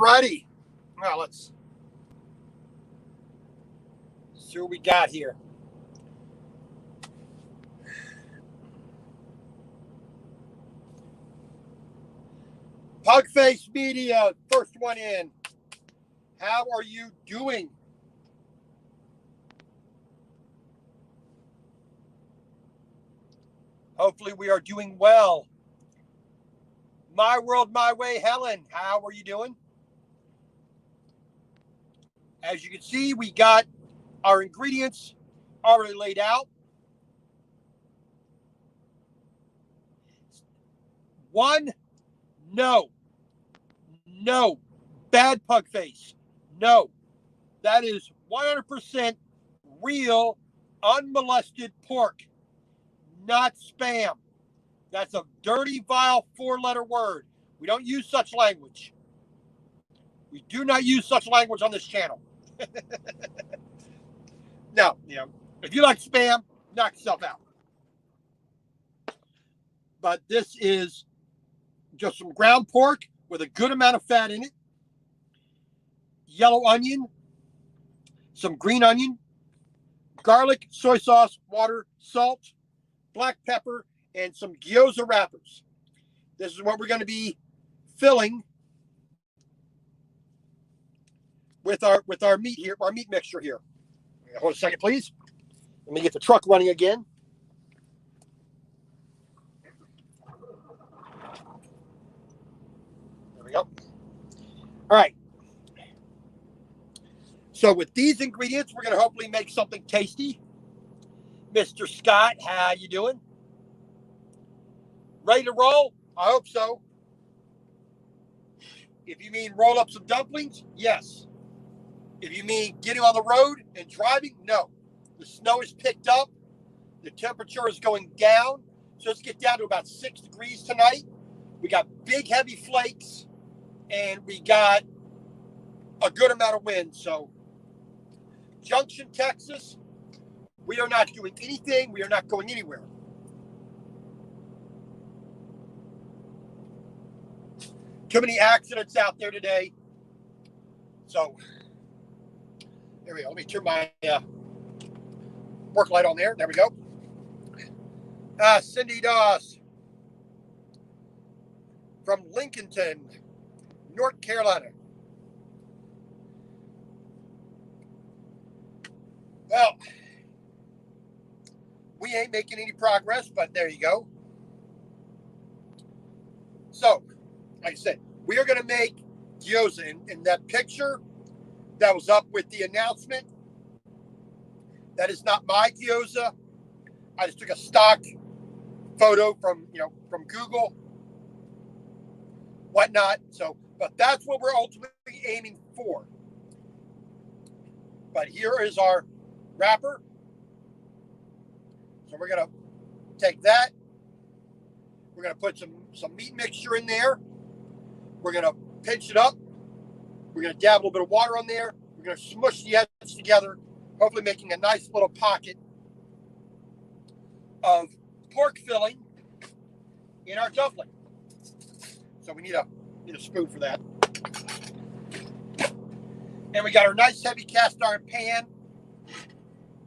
righty. Well, let's see what we got here. Pugface Media, first one in. How are you doing? Hopefully we are doing well. My World, My Way, Helen, how are you doing? As you can see, we got our ingredients already laid out. One, no, bad pug face. No, that is 100% real, unmolested pork, not spam. That's a dirty, vile, four-letter word. We don't use such language. We do not use such language on this channel. Now, if you like spam, knock yourself out. But this is just some ground pork with a good amount of fat in it, yellow onion, some green onion, garlic, soy sauce, water, salt, black pepper, and some gyoza wrappers. This is what we're going to be filling with our meat here, our meat mixture here. Hold a second, please. Let me get the truck running again. There we go. All right. So with these ingredients, we're going to hopefully make something tasty. Mr. Scott, how you doing? Ready to roll? I hope so. If you mean roll up some dumplings, yes. If you mean getting on the road and driving, no. The snow is picked up. The temperature is going down. So let's get down to about 6 degrees tonight. We got big, heavy flakes, and we got a good amount of wind. So Junction, Texas, we are not doing anything. We are not going anywhere. Too many accidents out there today. So, there we go. Let me turn my work light on there. There we go. Cindy Doss from Lincolnton, North Carolina. Well, we ain't making any progress, but there you go. So, like I said, we are going to make gyoza. In that picture that was up with the announcement, that is not my gyoza. I just took a stock photo from Google, whatnot. So, but that's what we're ultimately aiming for. But here is our wrapper. So we're going to take that. We're going to put some meat mixture in there. We're going to pinch it up. We're going to dab a little bit of water on there. We're going to smush the edges together, hopefully making a nice little pocket of pork filling in our dumpling. So we need a spoon for that. And we got our nice heavy cast iron pan.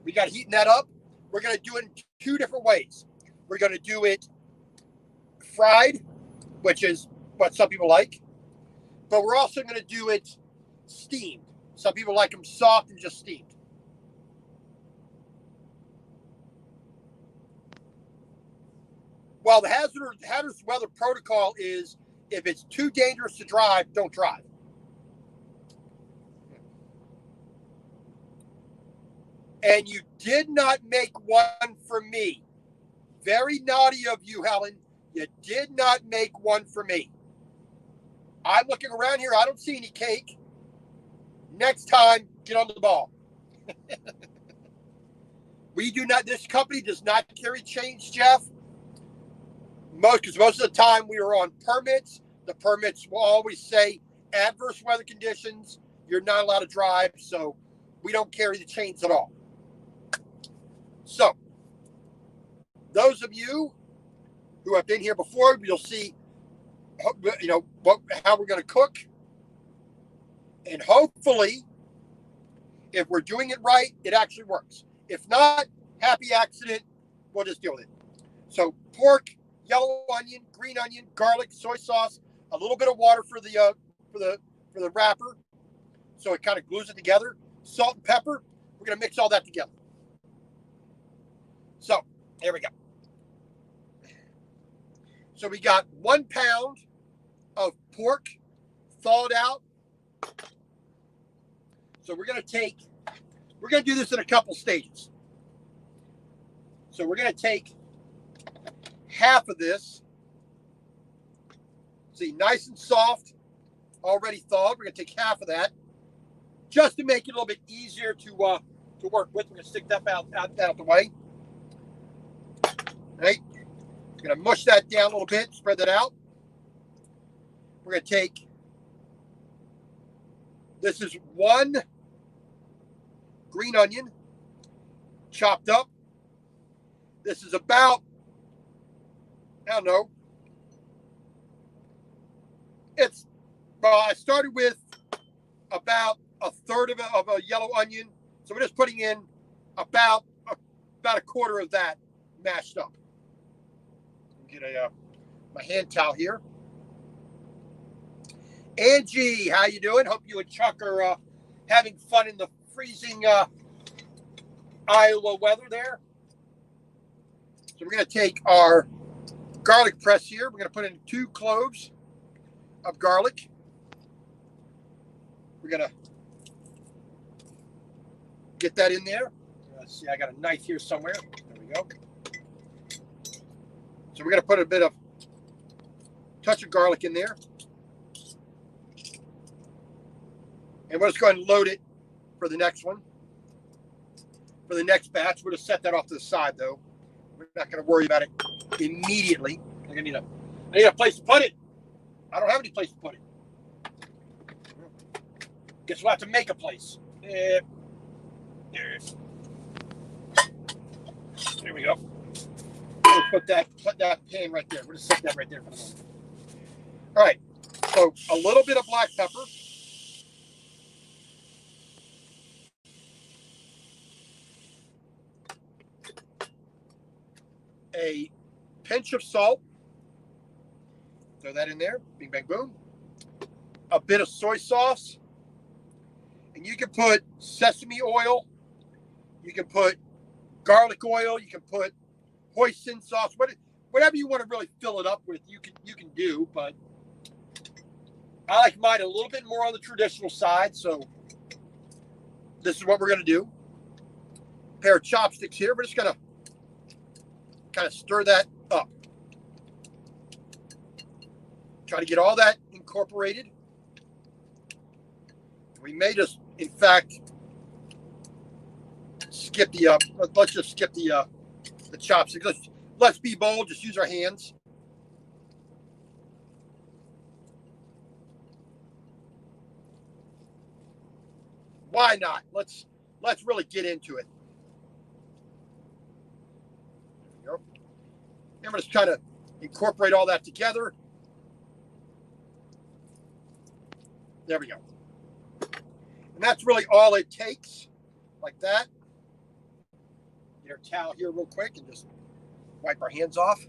We got heating that up. We're going to do it in 2 different ways. We're going to do it fried, which is what some people like. But we're also going to do it steamed. Some people like them soft and just steamed. Well, the hazardous weather protocol is if it's too dangerous to drive, don't drive. And you did not make one for me. Very naughty of you, Helen. You did not make one for me. I'm looking around here. I don't see any cake. Next time, get on the ball. We do not, this company does not carry change, Jeff. Because most of the time we are on permits. The permits will always say adverse weather conditions. You're not allowed to drive. So we don't carry the chains at all. So those of you who have been here before, you'll see, how we're going to cook. And hopefully, if we're doing it right, it actually works. If not, happy accident, we'll just deal with it. So pork, yellow onion, green onion, garlic, soy sauce, a little bit of water for the wrapper, so it kind of glues it together. Salt and pepper. We're gonna mix all that together. So here we go. So we got 1 pound of pork thawed out. So we're gonna do this in a couple stages. So we're gonna take half of this. See, nice and soft, already thawed. We're gonna take half of that, just to make it a little bit easier to work with. We're gonna stick that out the way. Right? We're gonna mush that down a little bit, spread that out. We're gonna take, this is 1 green onion, chopped up. This is about, I don't know, I started with about a third of a yellow onion. So we're just putting in about a quarter of that mashed up. Get my hand towel here. Angie, how you doing? Hope you and Chuck are having fun in the freezing Iowa weather there. So we're going to take our garlic press here. We're going to put in 2 cloves of garlic. We're going to get that in there. Let's see, I got a knife here somewhere. There we go. So we're going to put a bit of touch of garlic in there. And we're just going to load it for the next one. For the next batch, we're going to set that off to the side, though. We're not going to worry about it immediately. I need a place to put it. I don't have any place to put it. Guess we'll have to make a place. There we go. We'll put that pan right there. We'll just set that right there for the moment. All right. So a little bit of black pepper. A pinch of salt. Throw that in there. Bing, bang, boom. A bit of soy sauce. And you can put sesame oil. You can put garlic oil. You can put hoisin sauce. Whatever you want to really fill it up with, you can do. But I like mine a little bit more on the traditional side. So this is what we're going to do. A pair of chopsticks here. We're just going to kind of stir that up. Try to get all that incorporated. We may just, in fact, skip the. Let's just skip the chopsticks. Let's be bold. Just use our hands. Why not? Let's really get into it. There we go. And we're just trying to incorporate all that together. There we go. And that's really all it takes, like that. Get our towel here real quick and just wipe our hands off.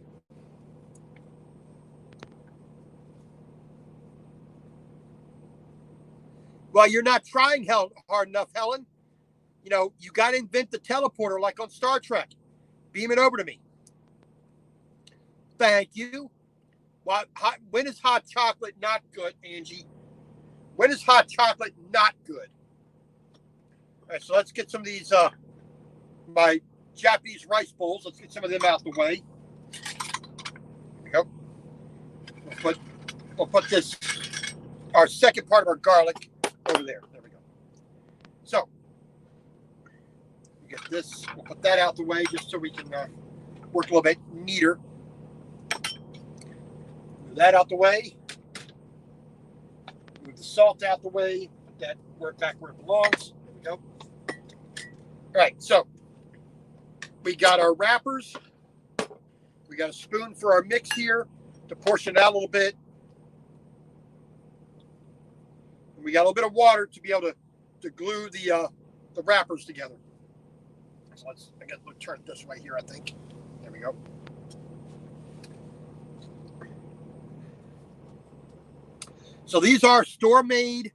Well, you're not trying hard enough, Helen. You know, you got to invent the teleporter like on Star Trek. Beam it over to me. Thank you. When is hot chocolate not good, Angie? When is hot chocolate not good? All right, so let's get some of these, my Japanese rice bowls. Let's get some of them out the way. There we go. We'll put this, our second part of our garlic, over there. There we go. So, we get this. We'll put that out the way just so we can work a little bit neater. Move that out the way. Move the salt out the way. Put that back where it belongs. There we go. All right, so we got our wrappers. We got a spoon for our mix here to portion it out a little bit. We got a little bit of water to be able to glue the wrappers together. So let's turn it this way here, I think. There we go. So these are store-made,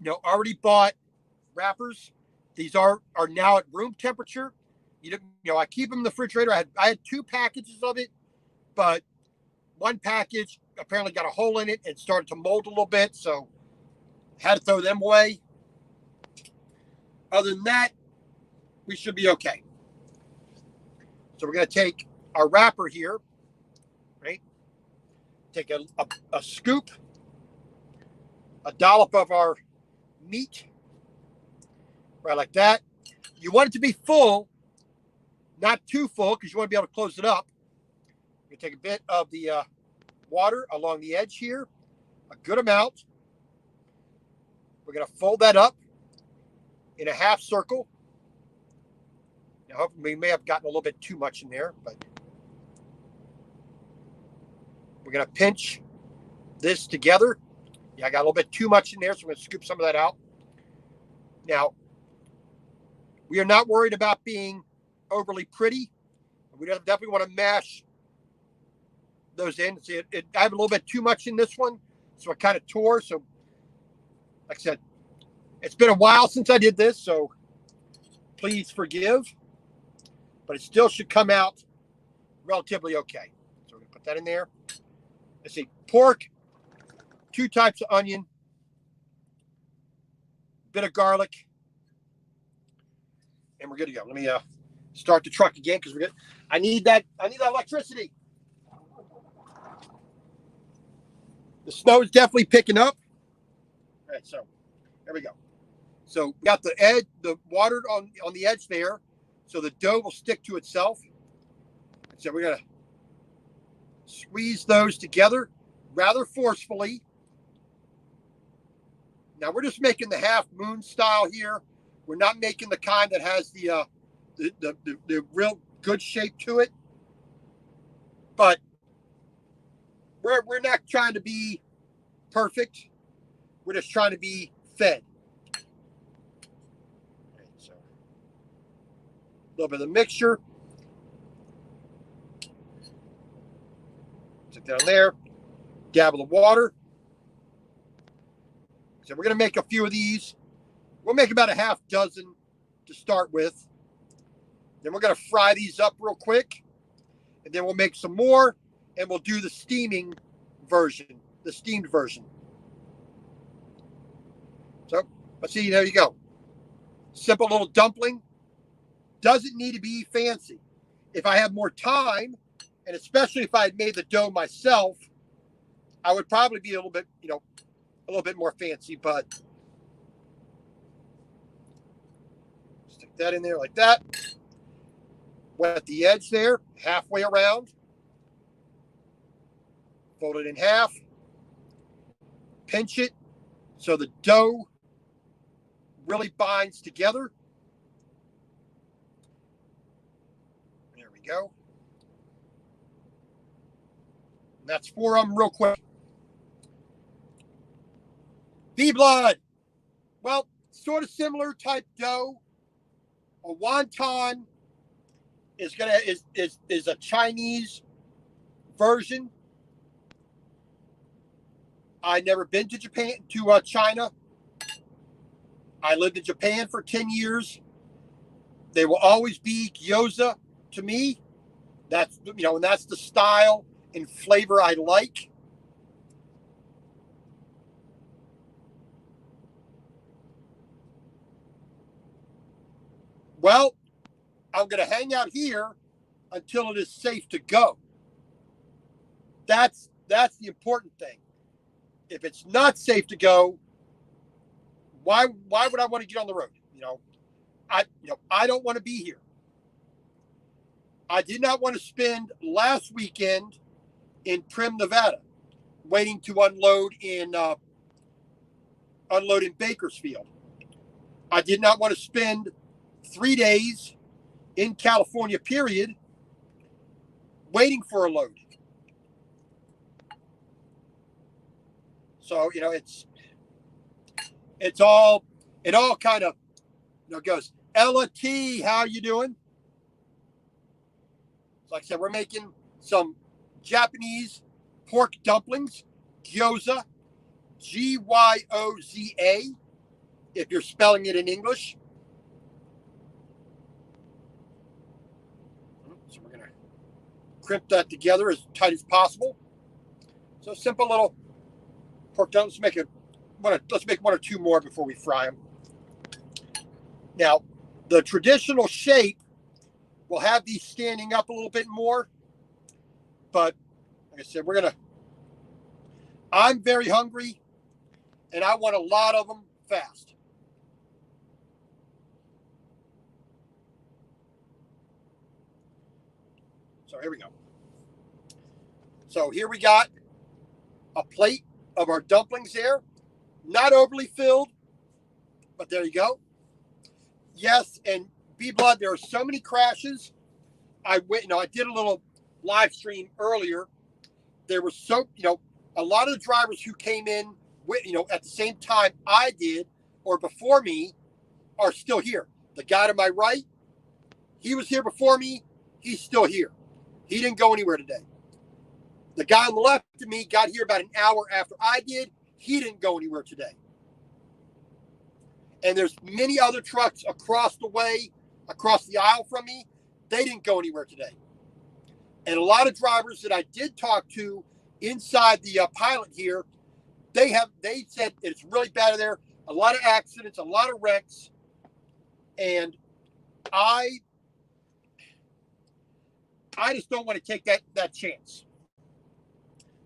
already bought wrappers. These are now at room temperature. I keep them in the refrigerator. I had 2 packages of it, but one package apparently got a hole in it and started to mold a little bit, so had to throw them away. Other than that, we should be okay. So we're going to take our wrapper here, right? Take a scoop, a dollop of our meat, right like that. You want it to be full, not too full, because you want to be able to close it up. You take a bit of the water along the edge here, a good amount. We're going to fold that up in a half circle. Now, we may have gotten a little bit too much in there, but we're going to pinch this together. Yeah, I got a little bit too much in there, so I'm going to scoop some of that out. Now, we are not worried about being overly pretty. We definitely want to mash those in. See, I have a little bit too much in this one, so it kind of tore. So, like I said, it's been a while since I did this, so please forgive. But it still should come out relatively okay. So we're going to put that in there. Let's see, pork, 2 types of onion, bit of garlic, and we're good to go. Let me start the truck again because we're good. I need that electricity. The snow is definitely picking up. All right, so there we go. So we got the water on the edge there, so the dough will stick to itself. So we're gonna squeeze those together rather forcefully. Now we're just making the half moon style here. We're not making the kind that has the real good shape to it. But we're not trying to be perfect. We're just trying to be fed. Right, so a little bit of the mixture. Sit down there. Dabble of water. So we're going to make a few of these. We'll make about a half dozen to start with. Then we're going to fry these up real quick. And then we'll make some more. And we'll do the steamed version. So let's see. There you go. Simple little dumpling. Doesn't need to be fancy. If I have more time, and especially if I had made the dough myself, I would probably be a little bit more fancy, but stick that in there like that. Wet the edge there, halfway around. Fold it in half. Pinch it so the dough really binds together. There we go. And that's 4 of them real quick. V-blood. Well, sort of similar type dough. A wonton is a Chinese version. I've never been to China. I lived in Japan for 10 years. They will always be gyoza to me. That's and that's the style and flavor I like. Well, I'm going to hang out here until it is safe to go. That's the important thing. If it's not safe to go, why would I want to get on the road? I don't want to be here. I did not want to spend last weekend in Prim, Nevada, waiting to unload in Bakersfield. I did not want to spend 3 days in California, period, waiting for a load. So, It all kind of, goes. Ella T, how you doing? Like I said, we're making some Japanese pork dumplings, gyoza, Gyoza, if you're spelling it in English. So we're gonna crimp that together as tight as possible. So simple little pork dumplings. Let's make one or two more before we fry them. Now, the traditional shape will have these standing up a little bit more, but like I said, I'm very hungry and I want a lot of them fast. So here we go. So here we got a plate of our dumplings there. Not overly filled, but there you go. Yes, and B-Blood, there are so many crashes. I did a little live stream earlier. There were a lot of the drivers who came in with, at the same time I did or before me are still here. The guy to my right, he was here before me. He's still here. He didn't go anywhere today. The guy on the left of me got here about an hour after I did. He didn't go anywhere today. And there's many other trucks across the aisle from me. They didn't go anywhere today. And a lot of drivers that I did talk to inside the pilot here, they said it's really bad there. A lot of accidents, a lot of wrecks. And I just don't want to take that chance.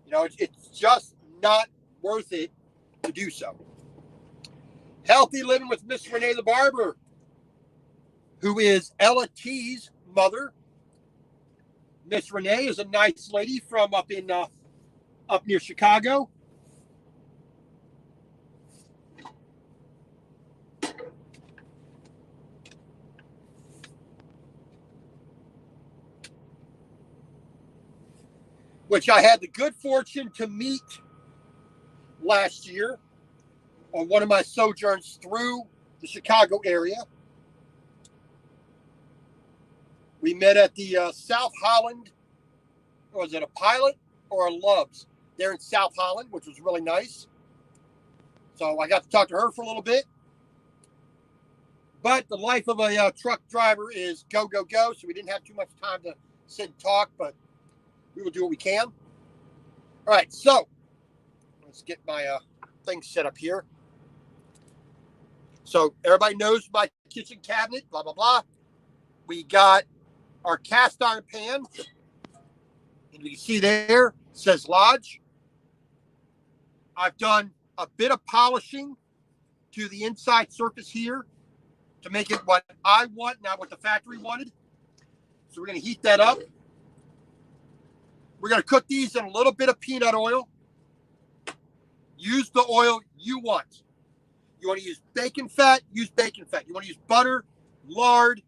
It's just not worth it to do so. Healthy Living with Miss Renee the Barber, who is Ella T's mother. Miss Renee is a nice lady from up near Chicago. Which I had the good fortune to meet last year on one of my sojourns through the Chicago area. We met at the South Holland, or was it a Pilot or a Love's? There in South Holland, which was really nice. So I got to talk to her for a little bit. But the life of a truck driver is go, go, go. So we didn't have too much time to sit and talk, but we will do what we can. All right, so let's get my thing set up here. So everybody knows my kitchen cabinet, blah, blah, blah. We got our cast iron pan. And you can see there, it says Lodge. I've done a bit of polishing to the inside surface here to make it what I want, not what the factory wanted. So we're going to heat that up. We're going to cook these in a little bit of peanut oil. Use the oil you want. You want to use bacon fat, use bacon fat. You want to use butter, lard,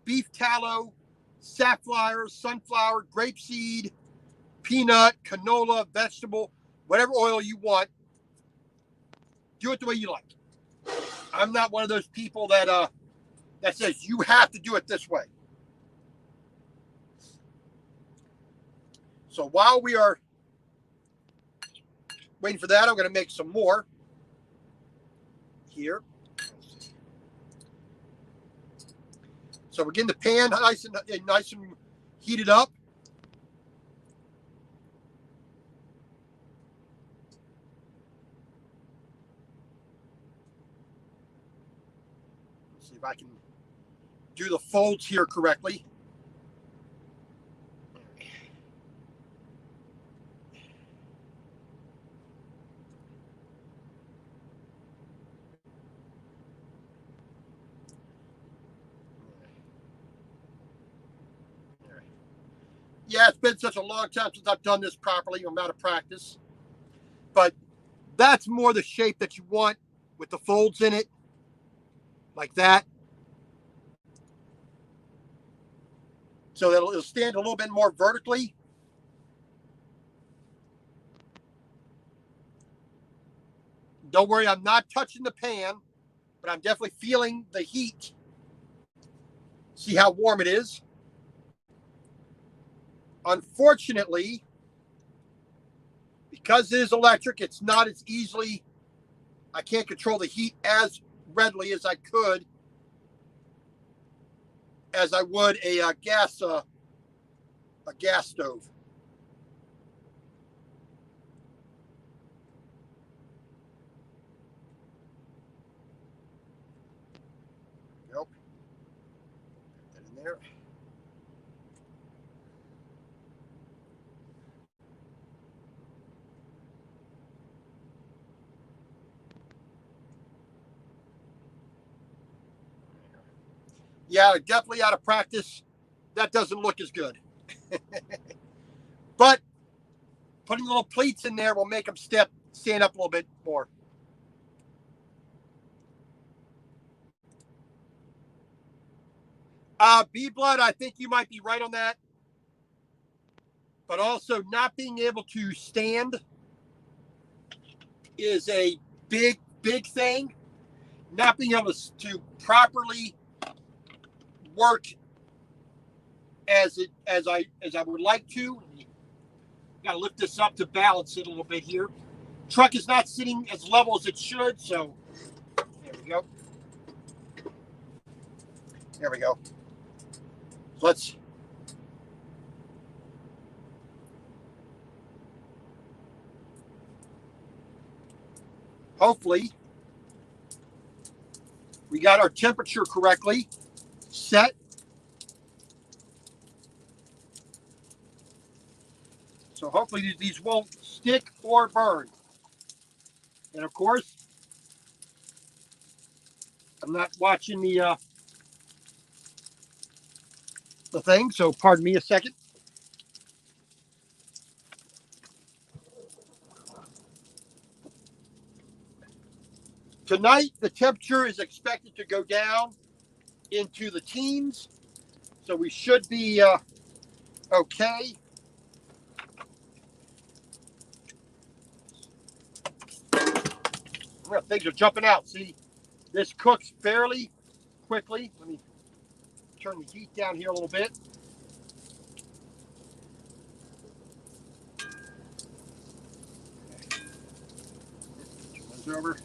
beef tallow, safflower, sunflower, grapeseed, peanut, canola, vegetable, whatever oil you want. Do it the way you like. I'm not one of those people that says you have to do it this way. So while we are waiting for that, I'm going to make some more here. So we're getting the pan nice and heated up. Let's see if I can do the folds here correctly. Yeah, it's been such a long time since I've done this properly. I'm out of practice. But that's more the shape that you want with the folds in it. Like that. So that it'll stand a little bit more vertically. Don't worry, I'm not touching the pan, but I'm definitely feeling the heat. See how warm it is? Unfortunately, because it is electric, it's not as easily, I can't control the heat as readily as I could, as I would a gas stove. Nope. Put that in there. Yeah, definitely out of practice. That doesn't look as good. But putting little pleats in there will make them stand up a little bit more. Bee blood, I think you might be right on that. But also not being able to stand is a big thing. Not being able to properly work as I would like to. Got to lift this up to balance it a little bit here. Truck is not sitting as level as it should, so there we go. There we go. Let's hopefully we got our temperature correctly set. So hopefully these won't stick or burn. And of course, I'm not watching the thing, so pardon me a second. Tonight, the temperature is expected to go down into the teens, so we should be okay. Well, things are jumping out. See, this cooks fairly quickly. Let me turn the heat down here a little bit. Turn over.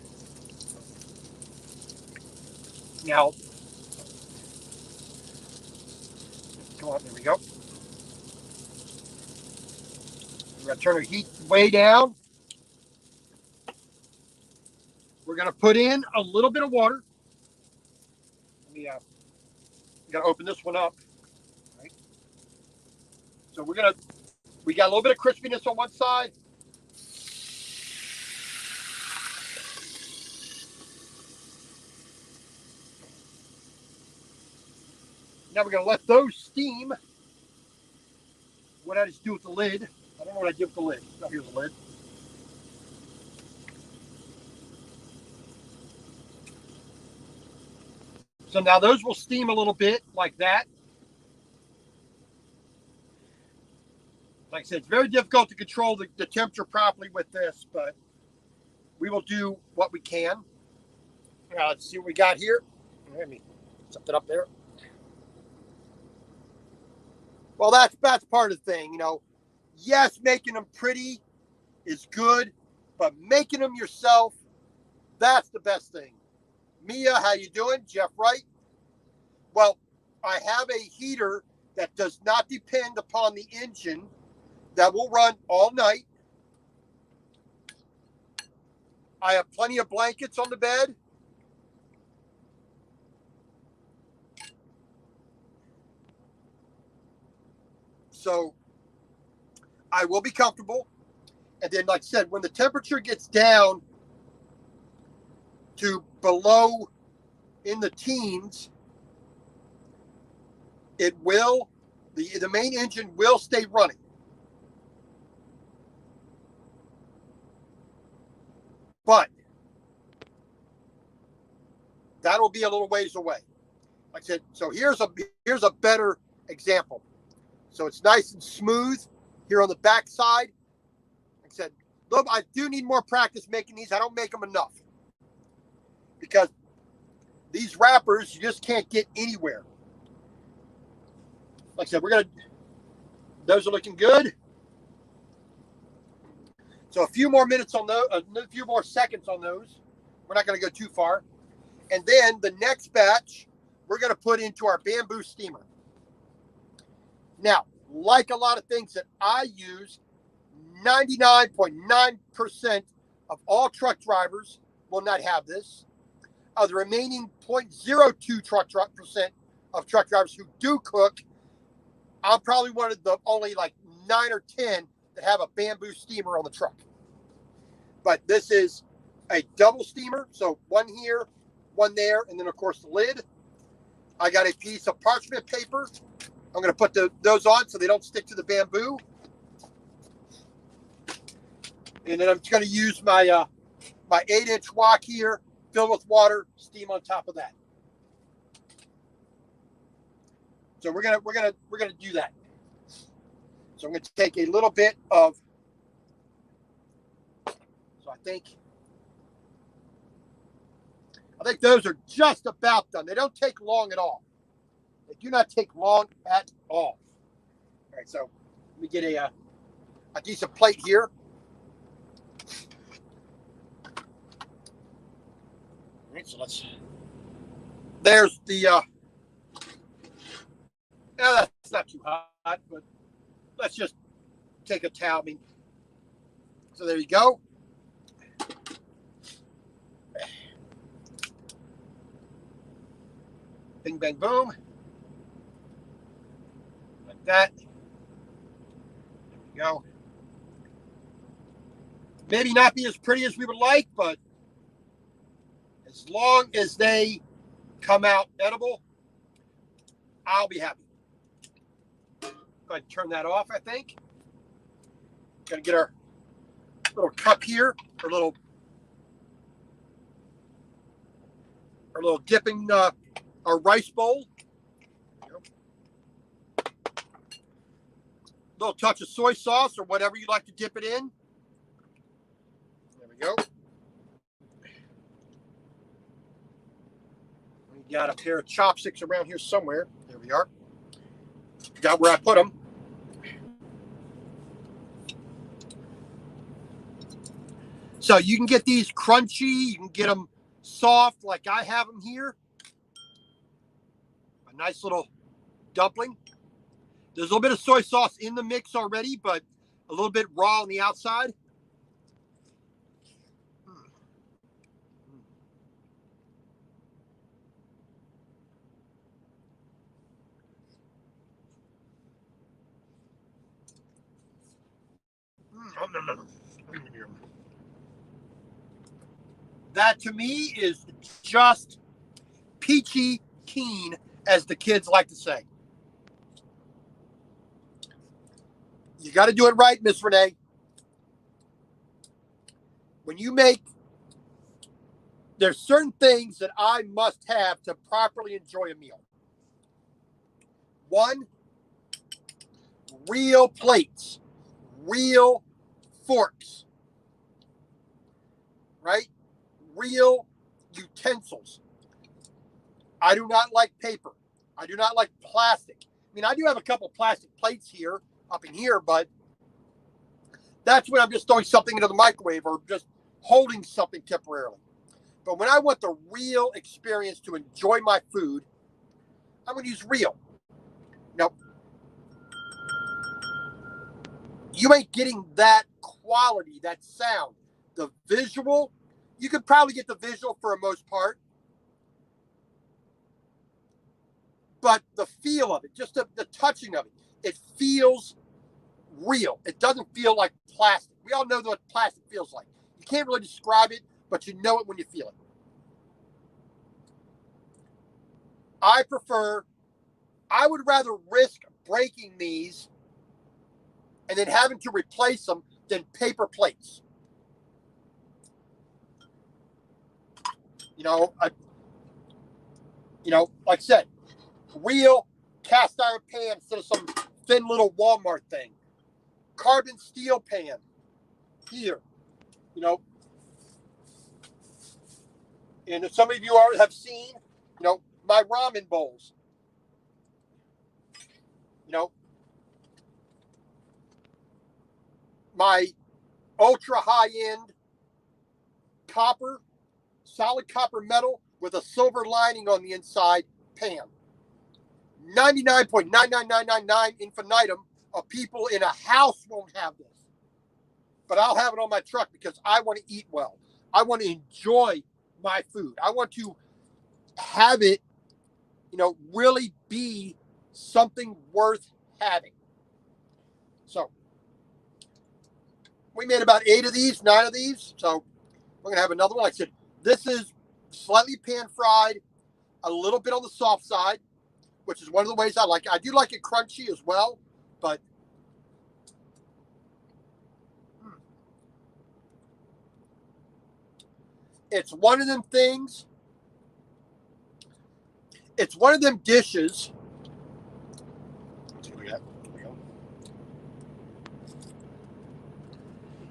Now, come on, there we go. We're going to turn our heat way down. We're going to put in a little bit of water. Let me got to open this one up. Right. So we got a little bit of crispiness on one side. Now we're going to let those steam. What I just do with the lid. I don't know what I did with the lid. Oh, here's the lid. So now those will steam a little bit like that. Like I said, it's very difficult to control the temperature properly with this, but we will do what we can. Now let's see what we got here. Let me something up there. Well, that's part of the thing, you know. Yes, making them pretty is good, but making them yourself, that's the best thing. Mia, how you doing? Jeff Wright. Well, I have a heater that does not depend upon the engine that will run all night. I have plenty of blankets on the bed. So I will be comfortable. And then, like I said, when the temperature gets down to below in the teens, it will, the main engine will stay running. But that'll be a little ways away. Like I said, so here's a better example. So it's nice and smooth here on the back side. Like I said, I do need more practice making these. I don't make them enough because these wrappers you just can't get anywhere. Like I said, those are looking good. So a few more minutes on those, a few more seconds on those. We're not going to go too far. And then the next batch, we're going to put into our bamboo steamer. Now, like a lot of things that I use, 99.9% of all truck drivers will not have this. Of the remaining 0.02% of truck drivers who do cook, I'm probably one of the only like 9 or 10 that have a bamboo steamer on the truck. But this is a double steamer, so one here, one there, and then of course the lid. I got a piece of parchment paper. I'm going to put those on so they don't stick to the bamboo. And then I'm just going to use my my 8-inch wok here, filled with water, steam on top of that. So we're gonna do that. So I'm going to take a little bit of. So I think those are just about done. They don't take long at all. They do not take long at all. All right, so let me get a decent plate here. All right, so there's the, that's not too hot, but let's just take a towel. So there you go. Bing, bang, boom. Like that. There we go. Maybe not be as pretty as we would like, but as long as they come out edible, I'll be happy. Go ahead and turn that off, I think. Gonna get our little cup here, our little dipping, our rice bowl. Little touch of soy sauce or whatever you like to dip it in. There we go. We got a pair of chopsticks around here somewhere. There we are. Got where I put them. So you can get these crunchy, you can get them soft like I have them here. A nice little dumpling. There's a little bit of soy sauce in the mix already, but a little bit raw on the outside. That to me is just peachy keen, as the kids like to say. You got to do it right, Miss Renee. When you make, there's certain things that I must have to properly enjoy a meal. One, real plates, real forks, right? Real utensils. I do not like paper. I do not like plastic. I mean, I do have a couple plastic plates here, up in here, but that's when I'm just throwing something into the microwave or just holding something temporarily. But when I want the real experience to enjoy my food, I'm going to use real. Now, you ain't getting that quality, that sound, the visual. You could probably get the visual for the most part. But the feel of it, just the touching of it, it feels real. It doesn't feel like plastic. We all know what plastic feels like. You can't really describe it, but you know it when you feel it. I would rather risk breaking these and then having to replace them than paper plates. Like I said, real cast iron pan instead of some thin little Walmart thing. Carbon steel pan here. You know, and some of you have seen, my ramen bowls. You know, my ultra high end copper, solid copper metal with a silver lining on the inside pan. 99.99999 infinitum of people in a house won't have this. But I'll have it on my truck because I want to eat well. I want to enjoy my food. I want to have it, really be something worth having. So we made about 9 of these. So we're going to have another one. Like I said, this is slightly pan fried, a little bit on the soft side, which is one of the ways I like it. I do like it crunchy as well, but it's one of them things. It's one of them dishes.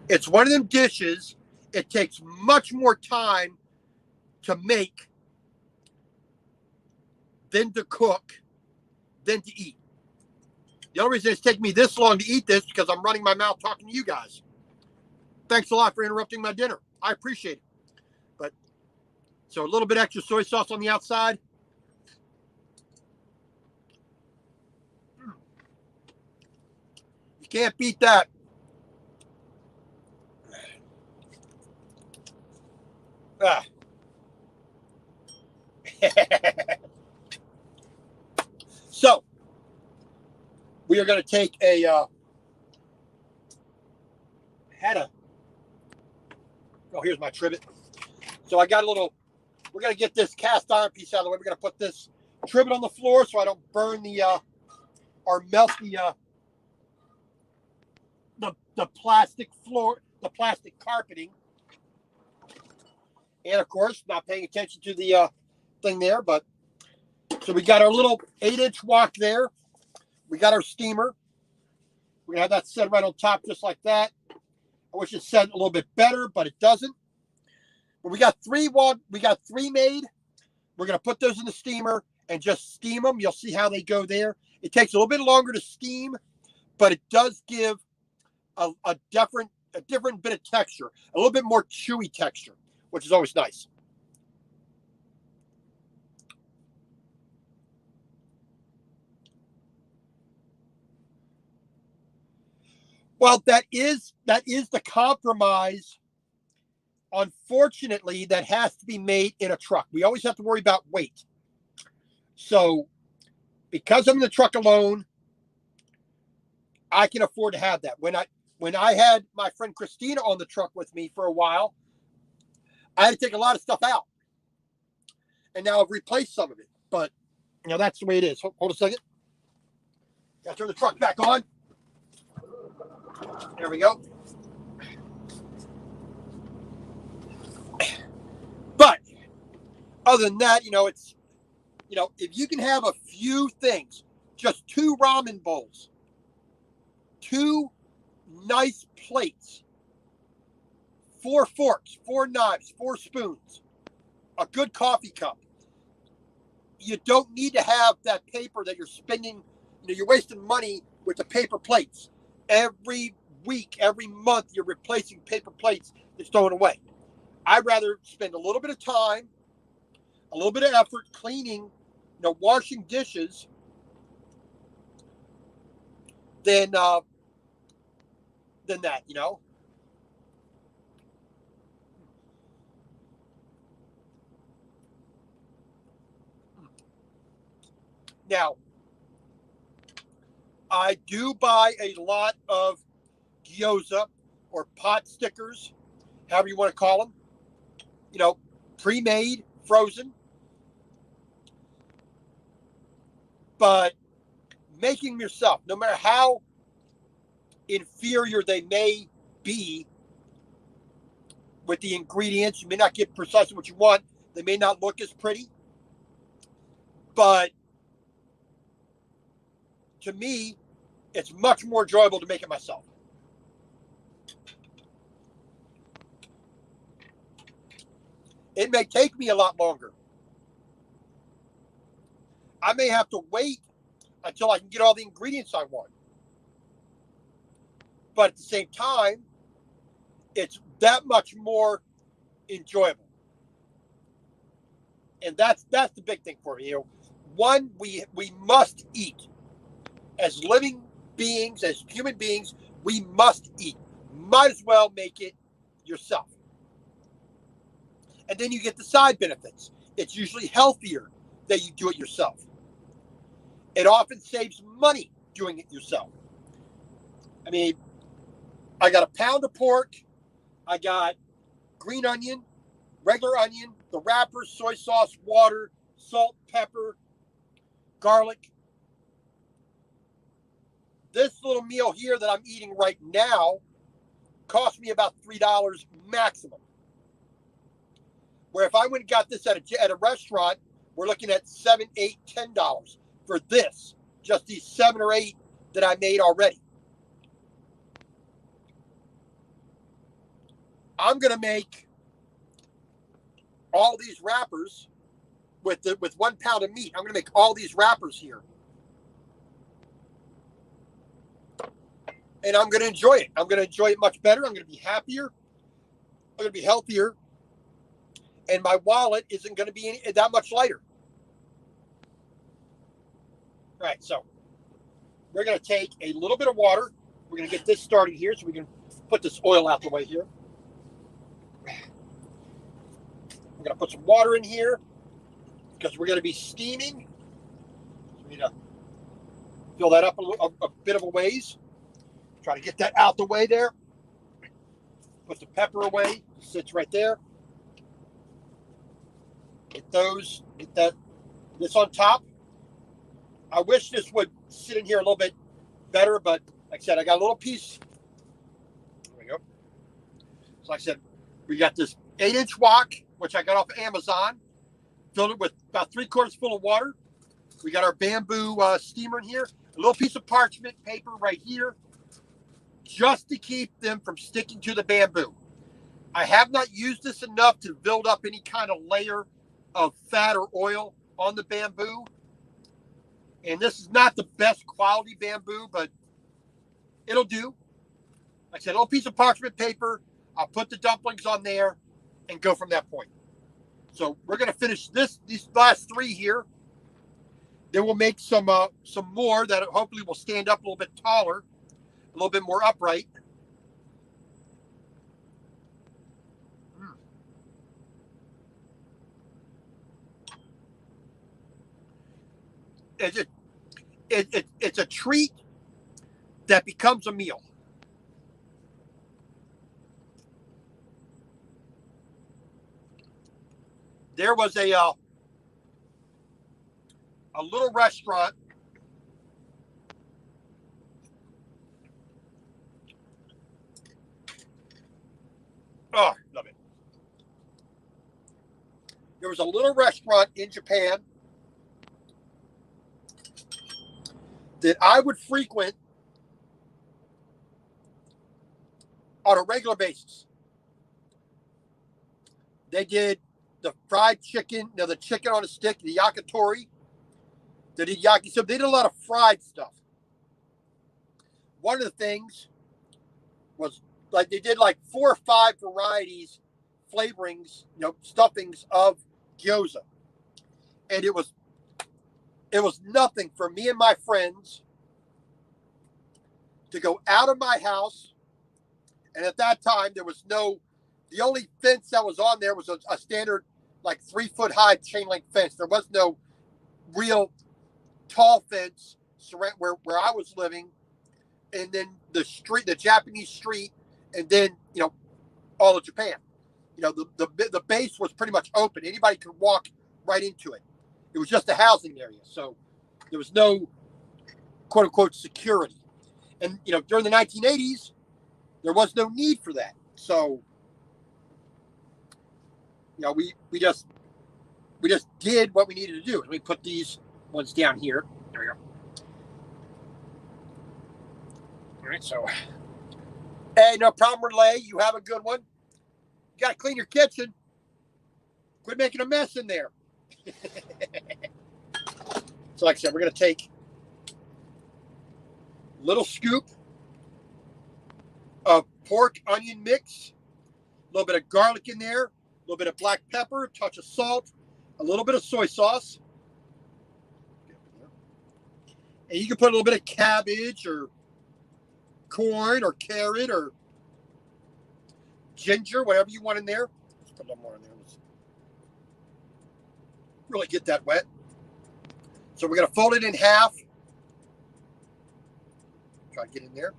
It's one of them dishes. It takes much more time to make than to cook, than to eat. The only reason it's taking me this long to eat this is because I'm running my mouth talking to you guys. Thanks a lot for interrupting my dinner. I appreciate it. But so a little bit extra soy sauce on the outside. You can't beat that. Ah. So we are going to take here's my trivet. So I got we're going to get this cast iron piece out of the way. We're going to put this trivet on the floor so I don't burn or melt the plastic floor, the plastic carpeting. And of course, not paying attention to the thing there, but so we got our little 8-inch wok there. We got our steamer. We're gonna have that set right on top just like that. I wish it said a little bit better, but it doesn't. But we got three made. We're gonna put those in the steamer and just steam them. You'll see how they go there. It takes a little bit longer to steam, but it does give a different bit of texture, a little bit more chewy texture, which is always nice. Well, that is the compromise. Unfortunately, that has to be made in a truck. We always have to worry about weight. So, because I'm in the truck alone, I can afford to have that. When I had my friend Christina on the truck with me for a while, I had to take a lot of stuff out. And now I've replaced some of it. But, that's the way it is. Hold a second. Got to turn the truck back on. There we go. But, other than that, it's, if you can have a few things, just 2 ramen bowls, 2 nice plates, 4 forks, 4 knives, 4 spoons, a good coffee cup. You don't need to have that paper that you're spending. You're wasting money with the paper plates. Every week, every month, you're replacing paper plates that's thrown away. I'd rather spend a little bit of time, a little bit of effort cleaning, washing dishes than that, Now, I do buy a lot of gyoza or pot stickers, however you want to call them, pre-made, frozen. But making them yourself, no matter how inferior they may be with the ingredients, you may not get precisely what you want. They may not look as pretty. But to me, it's much more enjoyable to make it myself. It may take me a lot longer. I may have to wait until I can get all the ingredients I want. But at the same time, it's that much more enjoyable. And that's the big thing for me. One, we must eat. As living beings, as human beings, we must eat. Might as well make it yourself. And then you get the side benefits. It's usually healthier that you do it yourself. It often saves money doing it yourself. I mean, I got a pound of pork. I got green onion, regular onion, the wrappers, soy sauce, water, salt, pepper, garlic. This little meal here that I'm eating right now cost me about $3 maximum. Where if I went and got this at a restaurant, we're looking at $7, $8, $10 for this. Just these 7 or 8 that I made already. I'm gonna make all these wrappers with 1 pound of meat. I'm gonna make all these wrappers here, and I'm gonna enjoy it. I'm gonna enjoy it much better. I'm gonna be happier. I'm gonna be healthier, and my wallet isn't gonna be that much lighter. All right, so we're gonna take a little bit of water. We're gonna get this started here, so we can put this oil out the way here. We're gonna put some water in here because we're gonna be steaming. So we need to fill that up a bit of a ways. Try to get that out the way there. Put the pepper away. It sits right there. Get this on top. I wish this would sit in here a little bit better, but like I said, I got a little piece. There we go. So like I said, we got this 8-inch wok, which I got off of Amazon. Filled it with about 3/4 full of water. We got our bamboo steamer in here. A little piece of parchment paper right here, just to keep them from sticking to the bamboo. I have not used this enough to build up any kind of layer of fat or oil on the bamboo. And this is not the best quality bamboo, but it'll do. Like I said, a little piece of parchment paper. I'll put the dumplings on there and go from that point. So we're going to finish these last 3 here. Then we'll make some more that hopefully will stand up a little bit taller, a little bit more upright. It's a treat that becomes a meal. There was a little restaurant. Oh, love it. There was a little restaurant in Japan that I would frequent on a regular basis. They did the fried chicken, the chicken on a stick, the yakitori. They did yakisoba. They did a lot of fried stuff. One of the things was like they did like 4 or 5 varieties, flavorings, stuffings of gyoza, and it was nothing for me and my friends to go out of my house. And at that time, there was the only fence that was on there was a standard, like 3-foot high chain link fence. There was no real tall fence where I was living. And then the Japanese street, and then, all of Japan. The base was pretty much open. Anybody could walk right into it. It was just a housing area. So there was no quote unquote security. And, during the 1980s, there was no need for that. So, we just did what we needed to do. Let me put these ones down here. There we go. All right, so, hey, no problem, Relay. You have a good one. You got to clean your kitchen. Quit making a mess in there. So like I said, we're going to take a little scoop of pork onion mix, a little bit of garlic in there, a little bit of black pepper, a touch of salt, a little bit of soy sauce. And you can put a little bit of cabbage or corn or carrot or ginger, whatever you want in there. Let's put a little more in there. Let's really get that wet. So we're going to fold it in half. Try to get in there.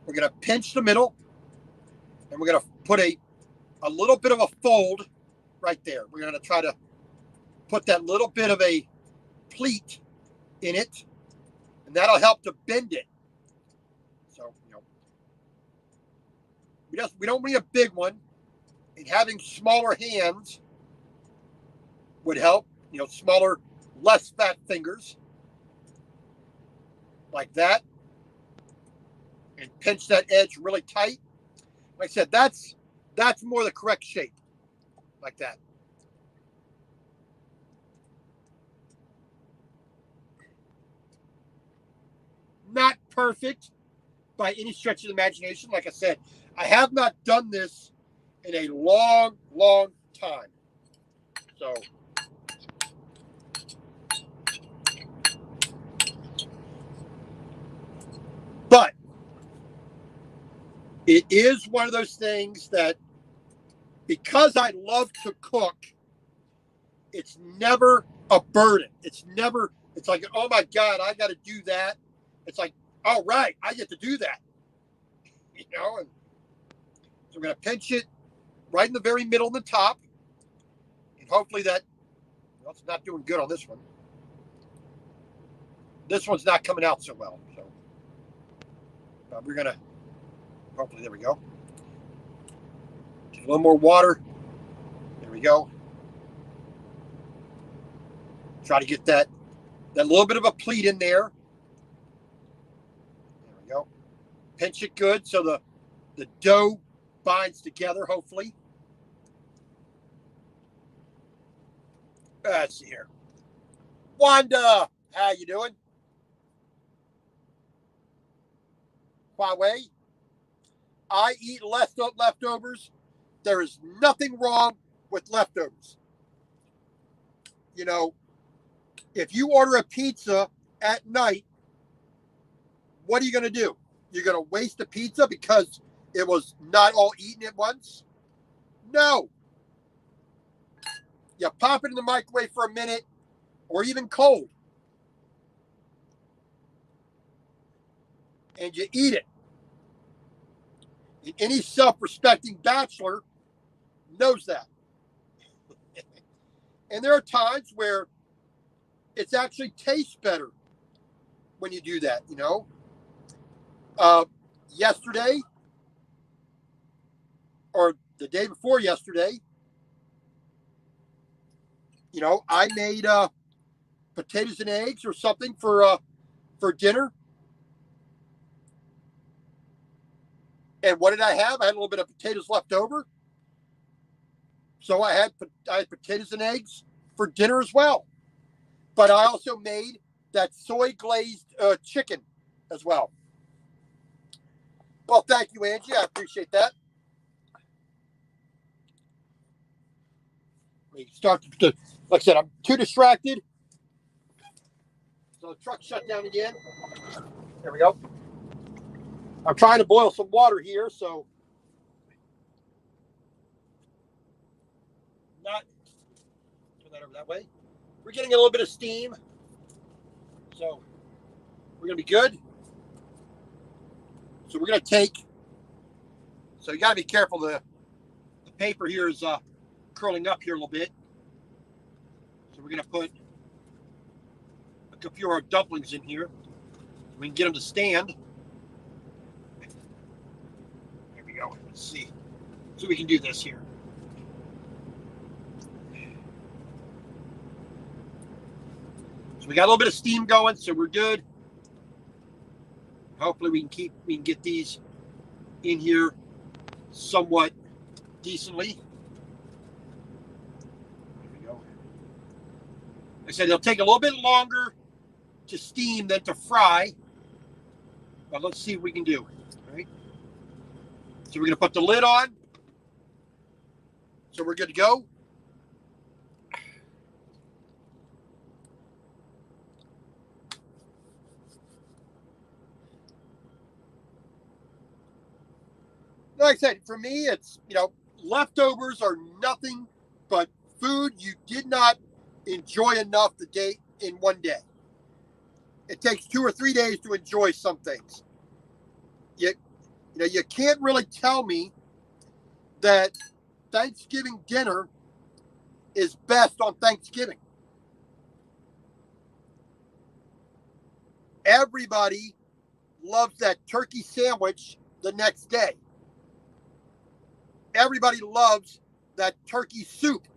We're going to pinch the middle. And we're going to put a little bit of a fold right there. We're going to try to put that little bit of a pleat in it. And that'll help to bend it. So, we don't need a big one. And having smaller hands would help. Smaller, less fat fingers. Like that. And pinch that edge really tight. Like I said, that's more the correct shape. Like that. Not perfect by any stretch of the imagination. Like I said, I have not done this in a long, long time. So but it is one of those things that, because I love to cook, it's never a burden. It's like, oh my God, I got to do that. It's like, all right, I get to do that. And so we're going to pinch it right in the very middle and the top. And hopefully that, it's not doing good on this one. This one's not coming out so well. So we're going to, hopefully, there we go. Get a little more water. There we go. Try to get that little bit of a pleat in there. There we go. Pinch it good so the dough binds together, hopefully. Let's see here. Wanda, how you doing? Huawei. I eat leftovers. There is nothing wrong with leftovers. If you order a pizza at night, what are you going to do? You're going to waste the pizza because it was not all eaten at once? No. You pop it in the microwave for a minute, or even cold, and you eat it. And any self-respecting bachelor knows that. And there are times where it actually tastes better when you do that, Yesterday, or the day before yesterday, I made potatoes and eggs or something for dinner. And what did I have? I had a little bit of potatoes left over. So I had potatoes and eggs for dinner as well. But I also made that soy glazed chicken as well. Well, thank you, Angie. I appreciate that. We start to, like I said, I'm too distracted. So the truck shut down again. There we go. I'm trying to boil some water here, so not turn that over that way. We're getting a little bit of steam, so we're gonna be good. So we're gonna take. So you gotta be careful. The paper here is curling up here a little bit. So we're gonna put a few of our dumplings in here. We can get them to stand. There we go. Let's see. So we can do this here. So we got a little bit of steam going, so we're good. Hopefully we can get these in here somewhat decently. I said they'll take a little bit longer to steam than to fry, but let's see what we can do. All right. So we're going to put the lid on. So we're good to go. Like I said, for me, it's, leftovers are nothing but food you did not enjoy enough to date in one day. It takes 2 or 3 days to enjoy some things. You can't really tell me that Thanksgiving dinner is best on Thanksgiving. Everybody loves that turkey sandwich the next day. Everybody loves that turkey soup.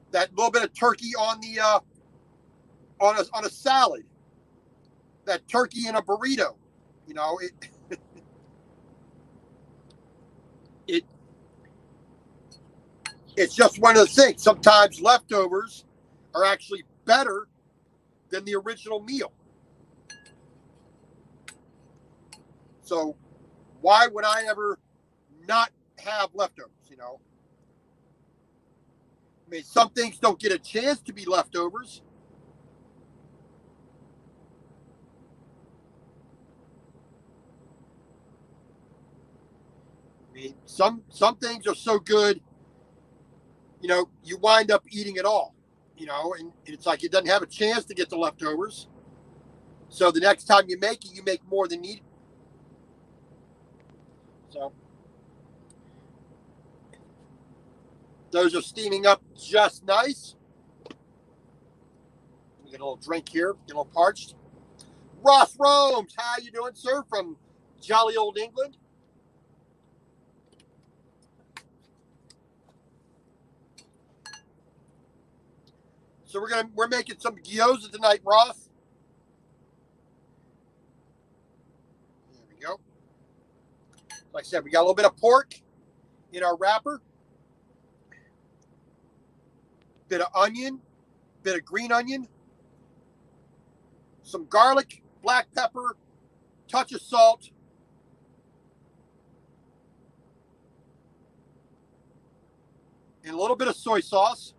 That little bit of turkey on the on a salad. That turkey in a burrito. It's just one of the things. Sometimes leftovers are actually better than the original meal. So why would I ever not have leftovers, I mean, some things don't get a chance to be leftovers. I mean, some things are so good, you wind up eating it all, and it's like it doesn't have a chance to get the leftovers. So the next time you make it, you make more than needed. So those are steaming up just nice. Get a little drink here, get a little parched. Ross Romes, how you doing, sir, from jolly old England? So we're making some gyoza tonight, Ross. There we go. Like I said, we got a little bit of pork in our wrapper. Bit of onion, bit of green onion, some garlic, black pepper, touch of salt, and a little bit of soy sauce.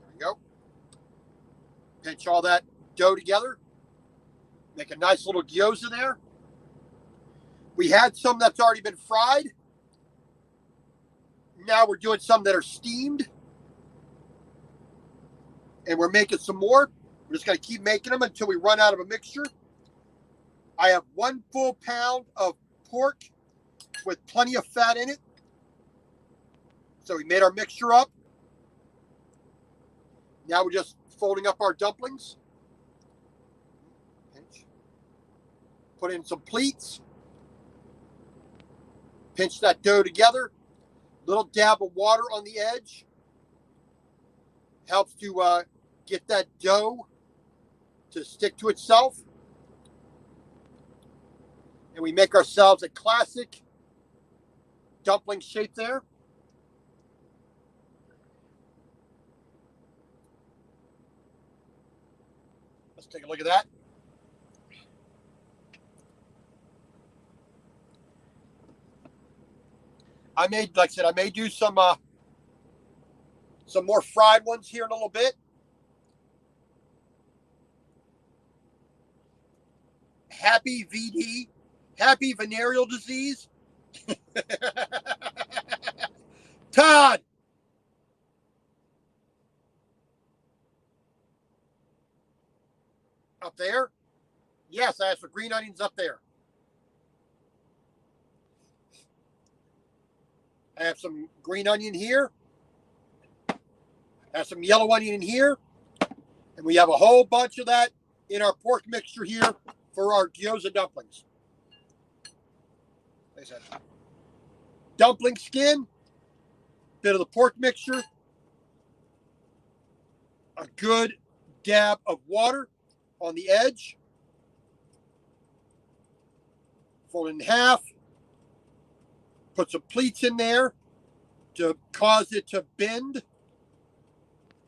There we go. Pinch all that dough together. Make a nice little gyoza there. We had some that's already been fried. Now we're doing some that are steamed. And we're making some more. We're just going to keep making them until we run out of a mixture. I have 1 full pound of pork with plenty of fat in it. So we made our mixture up. Now we're just folding up our dumplings. Pinch. Put in some pleats. Pinch that dough together. Little dab of water on the edge. Helps to get that dough to stick to itself. And we make ourselves a classic dumpling shape there. Let's take a look at that. Like I said, I may do some more fried ones here in a little bit. Happy VD, happy venereal disease. Todd. Up there? Yes, I have some green onions up there. I have some green onion here. I have some yellow onion in here. And we have a whole bunch of that in our pork mixture here for our gyoza dumplings. Like I said, dumpling skin, bit of the pork mixture, a good dab of water on the edge, fold it in half, Put some pleats in there to cause it to bend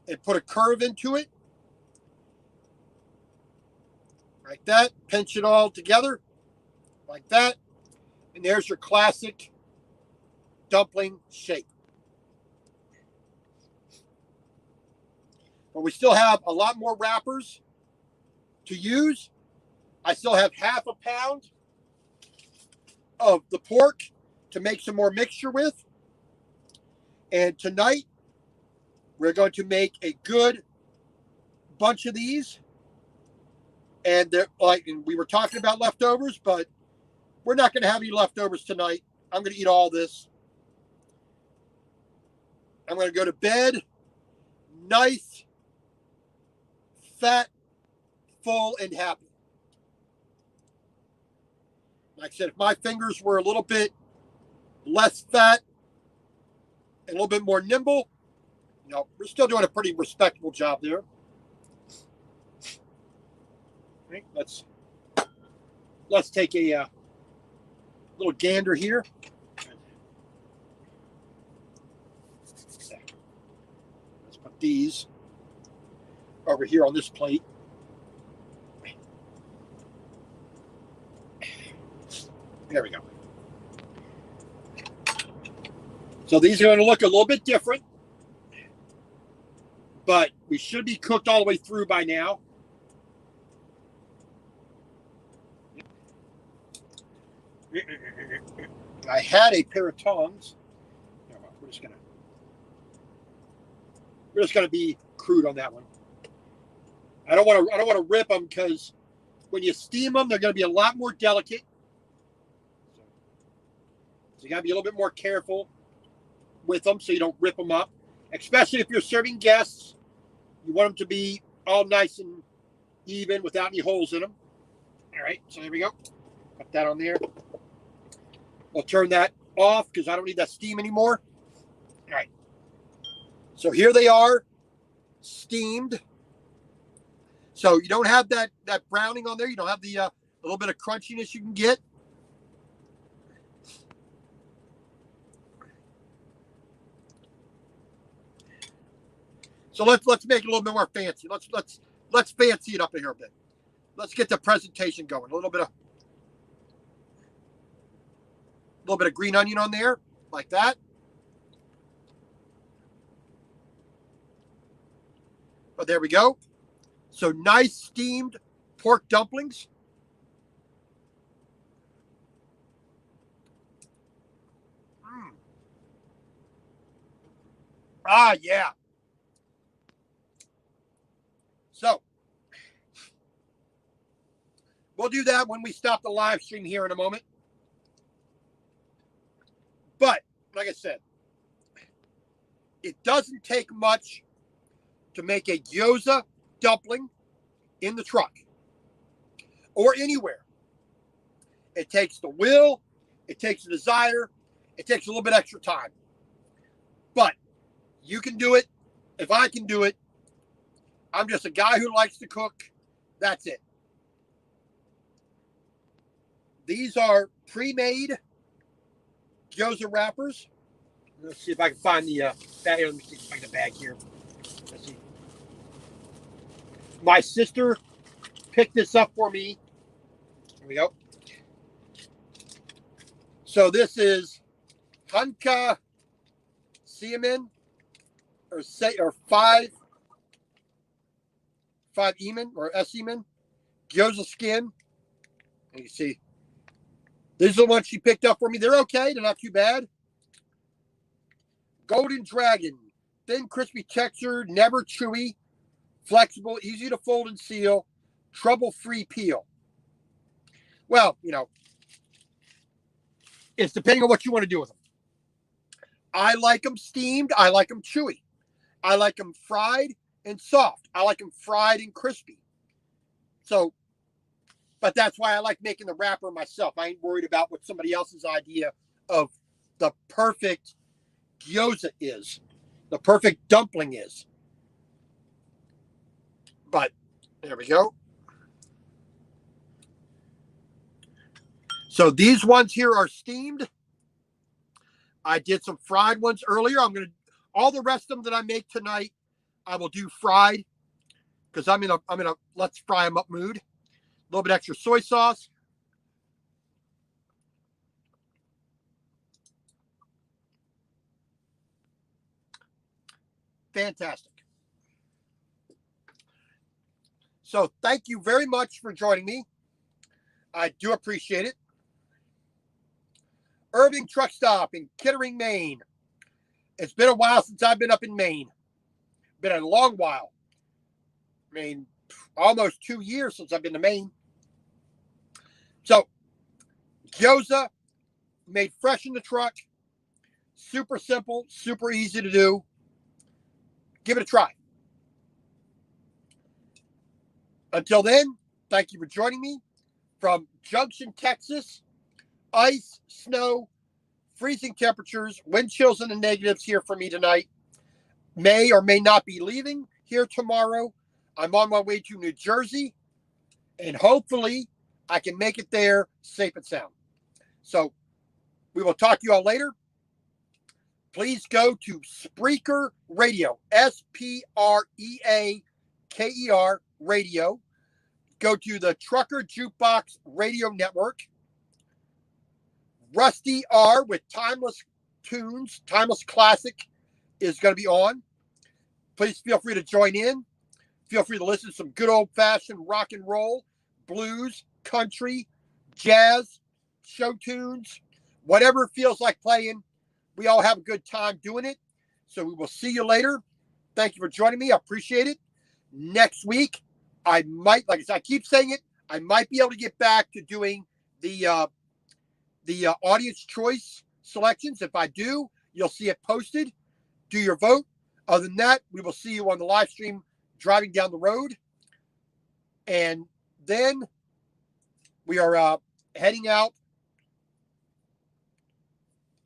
and put a curve into it. Like that. Pinch it all together. Like that. And there's your classic dumpling shape. But we still have a lot more wrappers to use. I still have half a pound of the pork to make some more mixture with. And tonight, we're going to make a good bunch of these. And they're like, and we were talking about leftovers, but we're not going to have any leftovers tonight. I'm going to eat all this. I'm going to go to bed nice, fat, full, and happy. Like I said, if my fingers were a little bit less fat and a little bit more nimble, we're still doing a pretty respectable job there. Okay, let's take a little gander here. Let's put these over here on this plate. There we go. So these are going to look a little bit different, but we should be cooked all the way through by now. I had a pair of tongs. We're just gonna be crude on that one. I don't want to rip them because when you steam them, they're going to be a lot more delicate. So you got to be a little bit more careful with them so you don't rip them up. Especially if you're serving guests, you want them to be all nice and even without any holes in them. All right, so there we go. Put that on there. I'll turn that off because I don't need that steam anymore. All right. So here they are, steamed. So you don't have that browning on there. You don't have the little bit of crunchiness you can get. So let's make it a little bit more fancy. Let's fancy it up here a bit. Let's get the presentation going. A little bit of green onion on there, like that. Oh, there we go. So nice steamed pork dumplings. Ah, yeah. So we'll do that when we stop the live stream here in a moment. But like I said, it doesn't take much to make a gyoza dumpling in the truck or anywhere. It takes the will, it takes the desire, it takes a little bit extra time. But you can do it. If I can do it, I'm just a guy who likes to cook. That's it. These are pre-made gyoza wrappers. Let's see if I can find the bag. Let me see if I can find the bag here. Let's see. My sister picked this up for me. Here we go. So this is Hanka Siemen or 5 Eman or Eman gyoza skin. And you see, these are the ones she picked up for me. They're okay. They're not too bad. Golden Dragon, thin, crispy texture, never chewy, flexible, easy to fold and seal, trouble-free peel. Well, it's depending on what you want to do with them. I like them steamed. I like them chewy. I like them fried and soft. I like them fried and crispy. So, but that's why I like making the wrapper myself. I ain't worried about what somebody else's idea of the perfect gyoza is, the perfect dumpling is. But there we go. So these ones here are steamed. I did some fried ones earlier. All the rest of them that I make tonight, I will do fried because I'm in a let's fry them up mood. A little bit extra soy sauce. Fantastic. So thank you very much for joining me. I do appreciate it. Irving Truck Stop in Kittering, Maine. It's been a while since I've been up in Maine. Been a long while. I mean, almost 2 years since I've been to Maine. So, gyoza made fresh in the truck. Super simple, super easy to do. Give it a try. Until then, thank you for joining me from Junction, Texas. Ice, snow, freezing temperatures, wind chills in the negatives here for me tonight. May or may not be leaving here tomorrow. I'm on my way to New Jersey, and hopefully I can make it there safe and sound. So we will talk to you all later. Please go to Spreaker Radio, Spreaker Radio. Go to the Trucker Jukebox Radio Network. Rusty R with Timeless Tunes, Timeless Classic is going to be on. Please feel free to join in. Feel free to listen to some good old-fashioned rock and roll, blues, country, jazz, show tunes, whatever it feels like playing. We all have a good time doing it. So we will see you later. Thank you for joining me. I appreciate it. Next week, I might, like I said, I keep saying it, I might be able to get back to doing the audience choice selections. If I do, you'll see it posted. Do your vote. Other than that, we will see you on the live stream driving down the road. And then we are heading out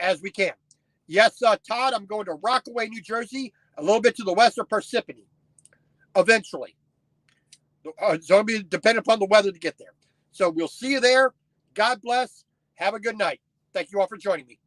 as we can. Yes, Todd, I'm going to Rockaway, New Jersey, a little bit to the west of Parsippany, eventually. It's going to be dependent upon the weather to get there. So we'll see you there. God bless. Have a good night. Thank you all for joining me.